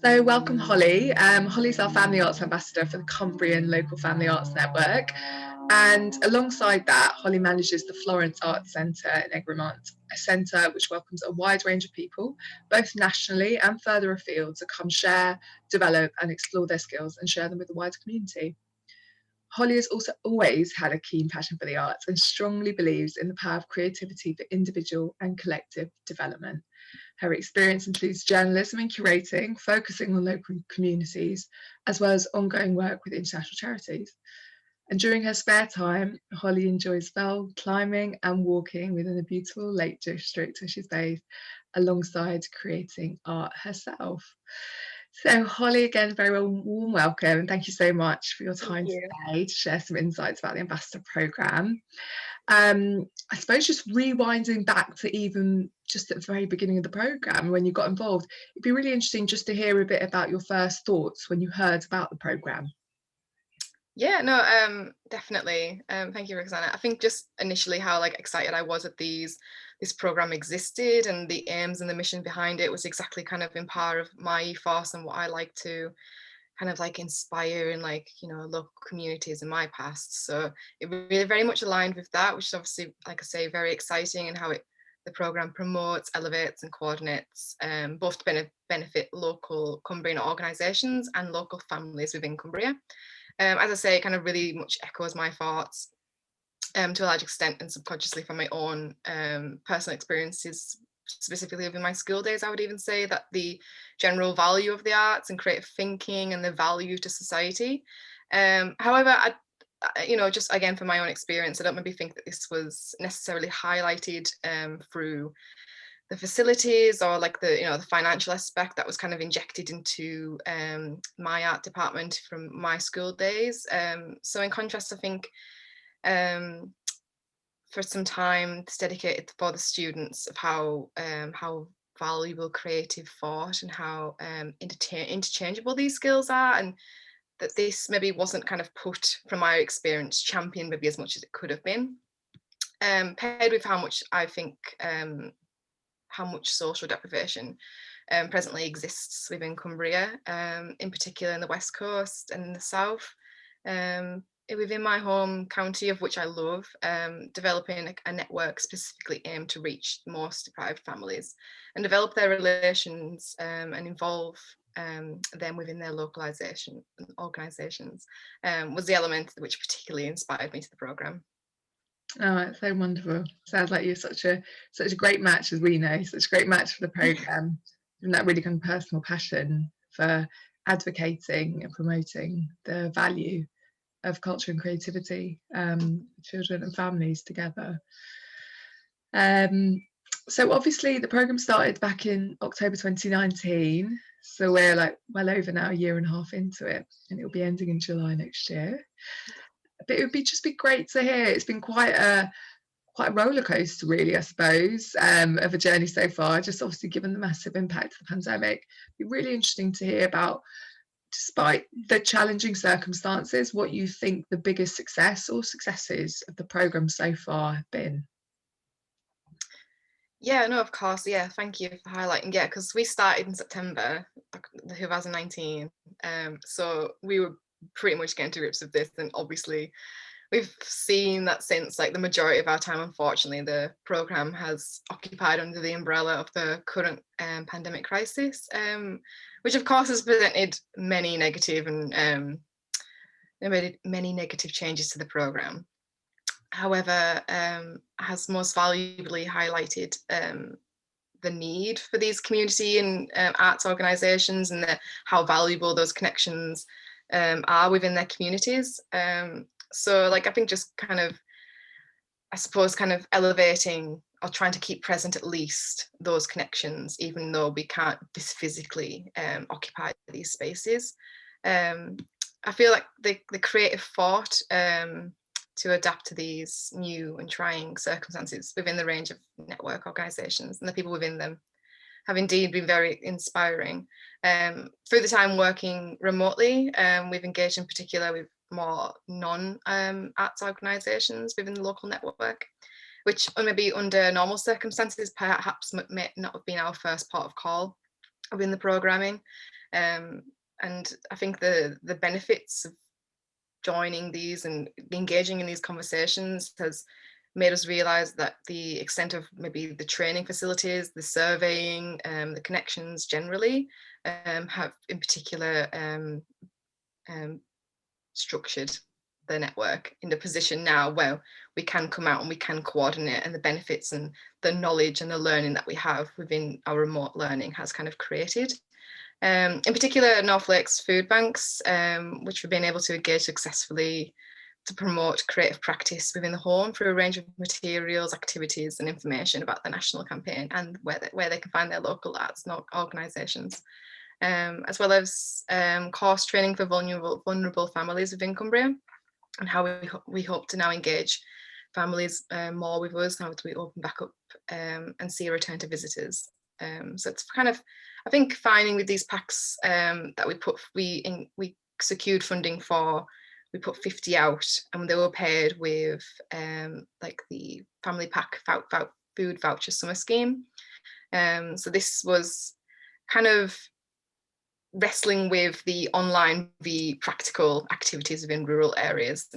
So welcome, Holly. Holly's our Family Arts Ambassador for the Cumbrian Local Family Arts Network. And alongside that, Holly manages the Florence Arts Centre in Egremont, a centre which welcomes a wide range of people, both nationally and further afield, to come share, develop and explore their skills and share them with the wider community. Holly has also always had a keen passion for the arts and strongly believes in the power of creativity for individual and collective development. Her experience includes journalism and curating, focusing on local communities, as well as ongoing work with international charities. And during her spare time, Holly enjoys fell climbing and walking within the beautiful Lake District where she's based, alongside creating art herself. So Holly, again, very warm welcome, and thank you so much for your time today to share some insights about the Ambassador Programme. I suppose just rewinding back to even just at the very beginning of the programme when you got involved, it'd be really interesting just to hear a bit about your first thoughts when you heard about the programme. Yeah, no, definitely. Thank you, Roxana. I think just initially how excited I was that this program existed, and the aims and the mission behind it was exactly kind of in power of my ethos and what I like to kind of inspire in local communities in my past. So it really very much aligned with that, which is obviously, like I say, very exciting, and how the program promotes, elevates and coordinates both to benefit local Cumbrian organisations and local families within Cumbria. As I say, it kind of really much echoes my thoughts to a large extent, and subconsciously from my own personal experiences, specifically within my school days. I would even say that the general value of the arts and creative thinking and the value to society. However, just again from my own experience, I don't maybe think that this was necessarily highlighted through the facilities or the financial aspect that was kind of injected into my art department from my school days. So in contrast, I think for some time it's dedicated for the students of how valuable creative thought and how interchangeable these skills are, and that this maybe wasn't kind of put, from my experience, championed maybe as much as it could have been, paired with how much I think how much social deprivation presently exists within Cumbria, in particular in the West Coast and in the South. Within my home county, of which I love, developing a network specifically aimed to reach most deprived families and develop their relations and involve them within their localisation organisations was the element which particularly inspired me to the programme. Oh, it's so wonderful. Sounds like you're such a great match, as we know, such a great match for the programme, and that really kind of personal passion for advocating and promoting the value of culture and creativity, children and families together. So obviously the programme started back in October 2019, so we're well over now, a year and a half into it, and it'll be ending in July next year. But it would just be great to hear. It's been quite a roller coaster, really, I suppose, of a journey so far, just obviously given the massive impact of the pandemic. It'd be really interesting to hear about, despite the challenging circumstances, what you think the biggest success or successes of the programme so far have been. Yeah, no, of course. Yeah, thank you for highlighting. Yeah, because we started in September 2019. So we were pretty much getting to grips with this, and obviously we've seen that since, the majority of our time, unfortunately, the programme has occupied under the umbrella of the current pandemic crisis, which of course has presented many negative and many negative changes to the programme. However, has most valuably highlighted the need for these community and arts organisations, and how valuable those connections are within their communities. So I think just kind of, I suppose, kind of elevating or trying to keep present at least those connections, even though we can't physically occupy these spaces. I feel like the creative thought to adapt to these new and trying circumstances within the range of network organisations and the people within them have indeed been very inspiring. Through the time working remotely, we've engaged in particular with more non-arts organisations within the local network, which maybe under normal circumstances perhaps may not have been our first port of call within the programming. And I think the benefits of joining these and engaging in these conversations has made us realize that the extent of maybe the training facilities, the surveying, the connections generally have in particular structured the network in the position now where we can come out and we can coordinate, and the benefits and the knowledge and the learning that we have within our remote learning has kind of created. In particular, North Lakes food banks, which we've been able to engage successfully to promote creative practice within the home through a range of materials, activities and information about the national campaign and where they can find their local arts organisations, as well as course training for vulnerable families within Cumbria, and how we hope to now engage families more with us now that we open back up and see a return to visitors. So it's kind of, I think, finding with these packs that we secured funding for. We put 50 out, and they were paired with like the family pack food voucher summer scheme. So this was kind of wrestling with the online v practical activities within rural areas,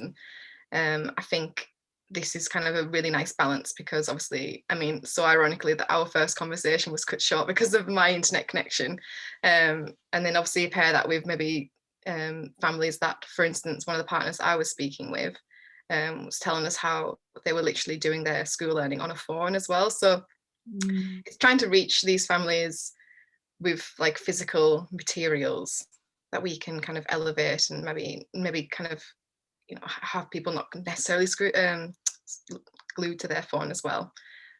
and I think this is kind of a really nice balance, because obviously, I mean, so ironically that our first conversation was cut short because of my internet connection, and then obviously pair that with maybe families that, for instance, one of the partners I was speaking with was telling us how they were literally doing their school learning on a phone as well. So it's trying to reach these families with like physical materials that we can kind of elevate and maybe kind of, you know, have people not necessarily glued to their phone as well.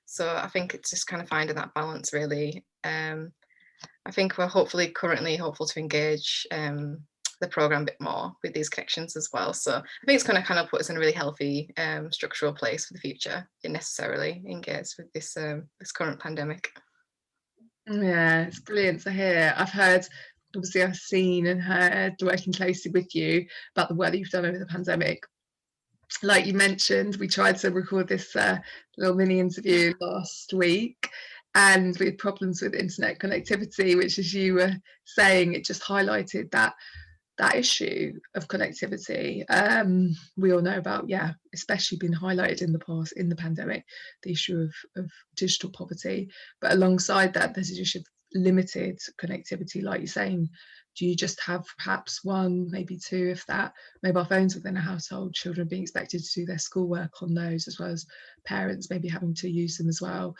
So I think it's just kind of finding that balance really. I think we're currently hopeful to engage the programme a bit more with these connections as well. So I think it's going to kind of put us in a really healthy structural place for the future, and necessarily engage with this current pandemic. Yeah, it's brilliant to hear. Obviously I've seen and heard, working closely with you, about the work that you've done over the pandemic. Like you mentioned, we tried to record this little mini interview last week, and we had problems with internet connectivity, which, as you were saying, it just highlighted that issue of connectivity. We all know about, especially been highlighted in the past, in the pandemic, the issue of digital poverty. But alongside that, there's an issue of limited connectivity, like you're saying. Do you just have perhaps one, maybe two, if that, mobile phones within a household? Children being expected to do their schoolwork on those, as well as parents maybe having to use them as well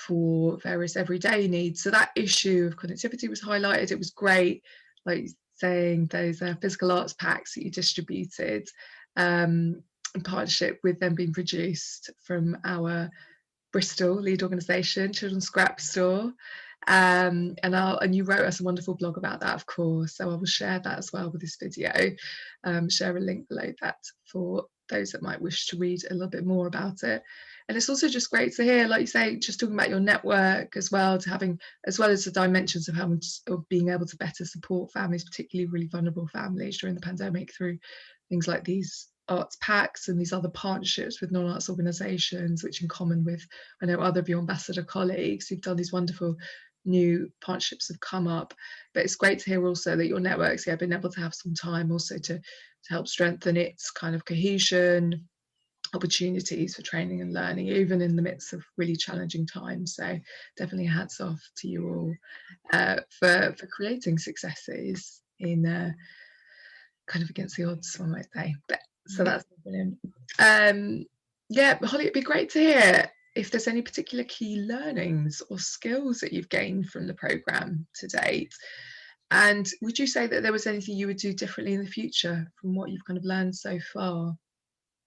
for various everyday needs. So that issue of connectivity was highlighted. It was great, like saying, those physical arts packs that you distributed in partnership with them being produced from our Bristol lead organisation, Children's Scrap Store. And you wrote us a wonderful blog about that, of course, so I will share that as well with this video, share a link below that for those that might wish to read a little bit more about it. And it's also just great to hear, like you say, just talking about your network as well, to having, as well as the dimensions of of being able to better support families, particularly really vulnerable families during the pandemic, through things like these arts packs and these other partnerships with non-arts organisations, which in common with, I know, other of your ambassador colleagues who've done these wonderful new partnerships have come up. But it's great to hear also that your network's been able to have some time also to help strengthen its kind of cohesion, opportunities for training and learning, even in the midst of really challenging times. So definitely hats off to you all for creating successes in kind of against the odds, one might say. But so that's brilliant. Holli, it'd be great to hear if there's any particular key learnings or skills that you've gained from the programme to date. And would you say that there was anything you would do differently in the future from what you've kind of learned so far?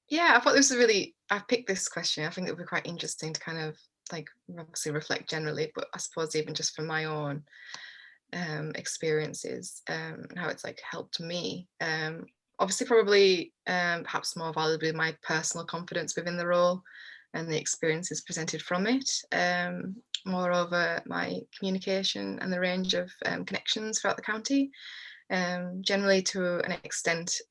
Yeah, I thought this was really, I picked this question. I think it would be quite interesting to kind of like obviously reflect generally, but I suppose even just from my own experiences and how it's like helped me. Obviously, probably perhaps more valuably, my personal confidence within the role and the experiences presented from it. Moreover, my communication and the range of connections throughout the county. Generally to an extent,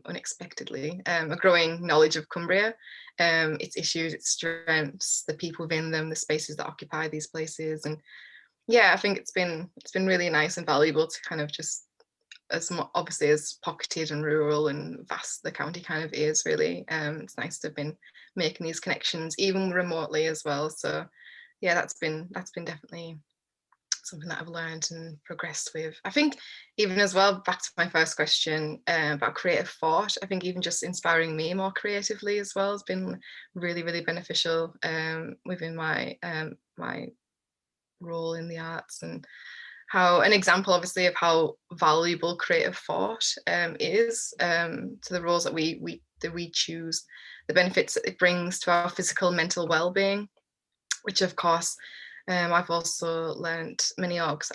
unexpectedly, a growing knowledge of Cumbria its issues, its strengths, the people within them, the spaces that occupy these places. And yeah, I think it's been really nice and valuable to kind of just, as obviously as pocketed and rural and vast the county kind of is, really. It's nice to have been making these connections even remotely as well. So yeah, that's been definitely something that I've learned and progressed with. I think even as well, back to my first question about creative thought, I think even just inspiring me more creatively as well has been really, really beneficial within my my role in the arts, and how an example obviously of how valuable creative thought is to the roles that we choose, the benefits that it brings to our physical and mental well-being, which of course I've also learned many arts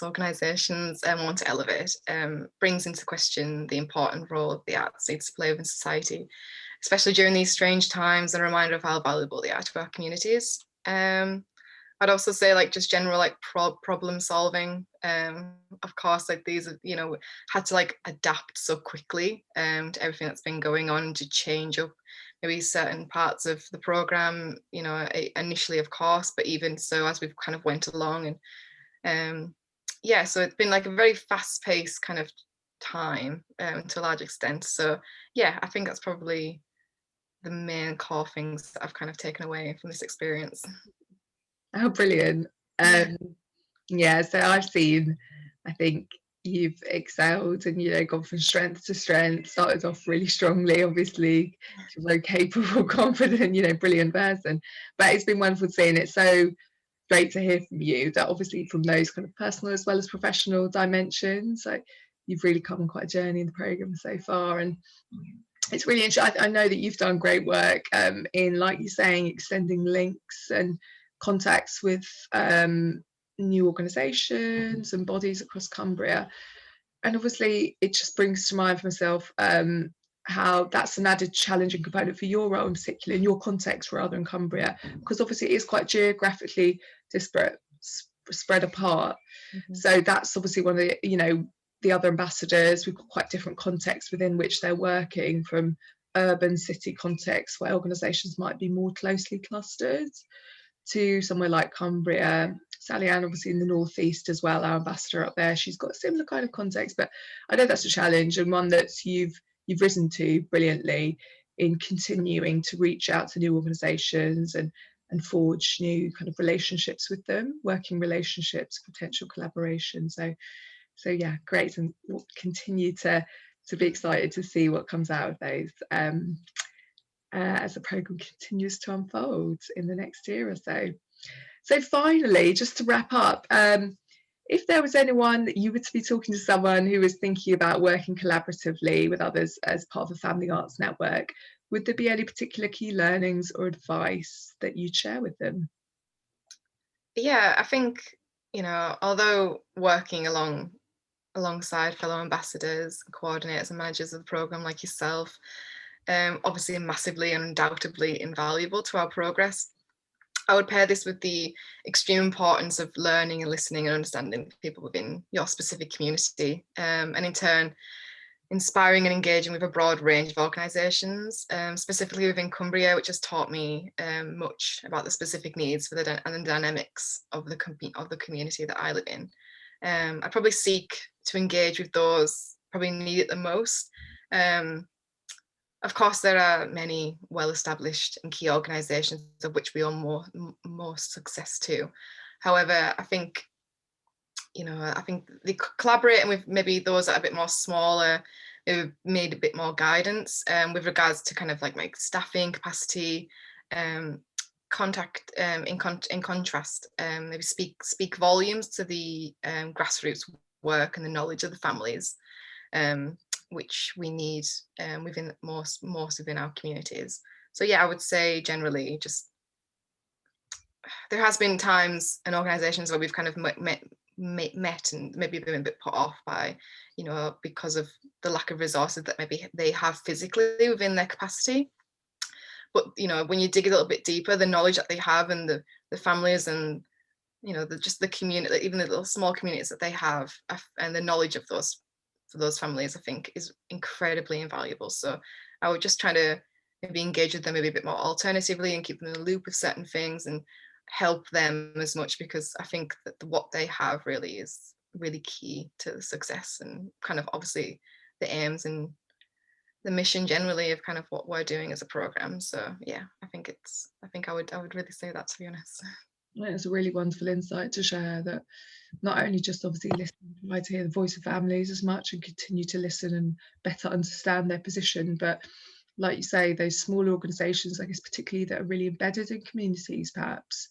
organisations want to elevate, brings into question the important role the arts needs to play within society, especially during these strange times, and a reminder of how valuable they are to our communities. I'd also say like just general like problem solving. Of course, like these, you know, had to like adapt so quickly to everything that's been going on, to change up maybe certain parts of the program, you know, initially of course, but even so as we've kind of went along. And yeah, so it's been like a very fast paced kind of time to a large extent. So yeah, I think that's probably the main core things that I've kind of taken away from this experience. Oh, brilliant. Yeah, so I've seen, I think you've excelled and, you know, gone from strength to strength, started off really strongly, obviously, you're a very capable, confident, you know, brilliant person. But it's been wonderful seeing it. So great to hear from you that obviously from those kind of personal as well as professional dimensions, like you've really come on quite a journey in the programme so far. And it's really interesting. I know that you've done great work in, like you're saying, extending links and contacts with new organisations and bodies across Cumbria. And obviously it just brings to mind for myself how that's an added challenging component for your role in particular, in your context rather in Cumbria, because obviously it is quite geographically disparate, spread apart. Mm-hmm. So that's obviously one of the, you know, the other ambassadors, we've got quite different contexts within which they're working, from urban city contexts where organisations might be more closely clustered to somewhere like Cumbria. Sally Ann, obviously in the northeast as well, our ambassador up there, she's got a similar kind of context. But I know that's a challenge, and one that you've risen to brilliantly in continuing to reach out to new organisations and forge new kind of relationships with them, working relationships, potential collaboration. So yeah, great, and we'll continue to be excited to see what comes out of those as the programme continues to unfold in the next year or so. So finally, just to wrap up, if there was anyone that you were to be talking to someone who was thinking about working collaboratively with others as part of a family arts network, would there be any particular key learnings or advice that you'd share with them? Yeah, I think, you know, although working alongside fellow ambassadors, coordinators and managers of the programme like yourself, obviously massively and undoubtedly invaluable to our progress, I would pair this with the extreme importance of learning and listening and understanding people within your specific community, and in turn inspiring and engaging with a broad range of organisations, specifically within Cumbria, which has taught me much about the specific needs for and the dynamics of the community that I live in. I probably seek to engage with those probably need it the most. Of course, there are many well-established and key organisations of which we owe more success to. However, I think, you know, I think the collaborating with maybe those that are a bit more smaller, who need a bit more guidance with regards to kind of like staffing capacity, contact in contrast, maybe speak volumes to the grassroots work and the knowledge of the families, which we need within most within our communities. So yeah, I would say generally just there has been times and organisations where we've kind of met and maybe been a bit put off by, you know, because of the lack of resources that maybe they have physically within their capacity. But, you know, when you dig a little bit deeper, the knowledge that they have and the families and, you know, just the community, even the little small communities that they have, and the knowledge of those for those families, I think is incredibly invaluable. So I would just try to maybe engage with them maybe a bit more alternatively and keep them in the loop of certain things and help them as much, because I think that what they have really is really key to the success and kind of obviously the aims and the mission generally of kind of what we're doing as a program. So yeah, I think I would really say that, to be honest. It's a really wonderful insight to share, that not only just obviously listen, try to hear the voice of families as much and continue to listen and better understand their position, but like you say, those small organisations, I guess particularly that are really embedded in communities perhaps,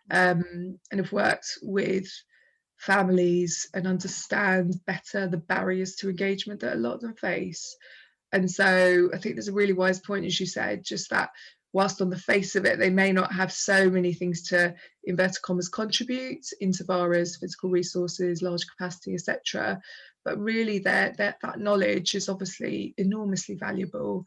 and have worked with families and understand better the barriers to engagement that a lot of them face. And so I think there's a really wise point, as you said, just that whilst on the face of it, they may not have so many things to, inverted commas, contribute insofar as physical resources, large capacity, etc. But really that knowledge is obviously enormously valuable.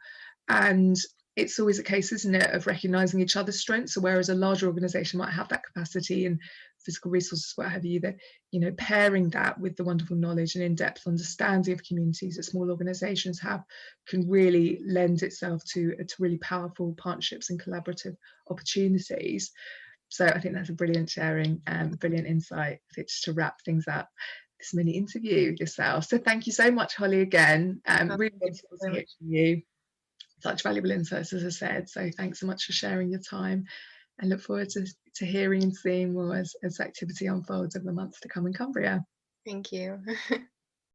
And it's always a case, isn't it, of recognising each other's strengths. So whereas a larger organisation might have that capacity and physical resources, what have you, that, you know, pairing that with the wonderful knowledge and in-depth understanding of communities that small organisations have can really lend itself to really powerful partnerships and collaborative opportunities. So I think that's a brilliant sharing and brilliant insight to wrap things up this mini interview yourself. So thank you so much, Holly, again. Really wonderful to hear from you. Such valuable insights, as I said. So thanks so much for sharing your time, and look forward to hearing and seeing more as activity unfolds over the months to come in Cumbria. Thank you.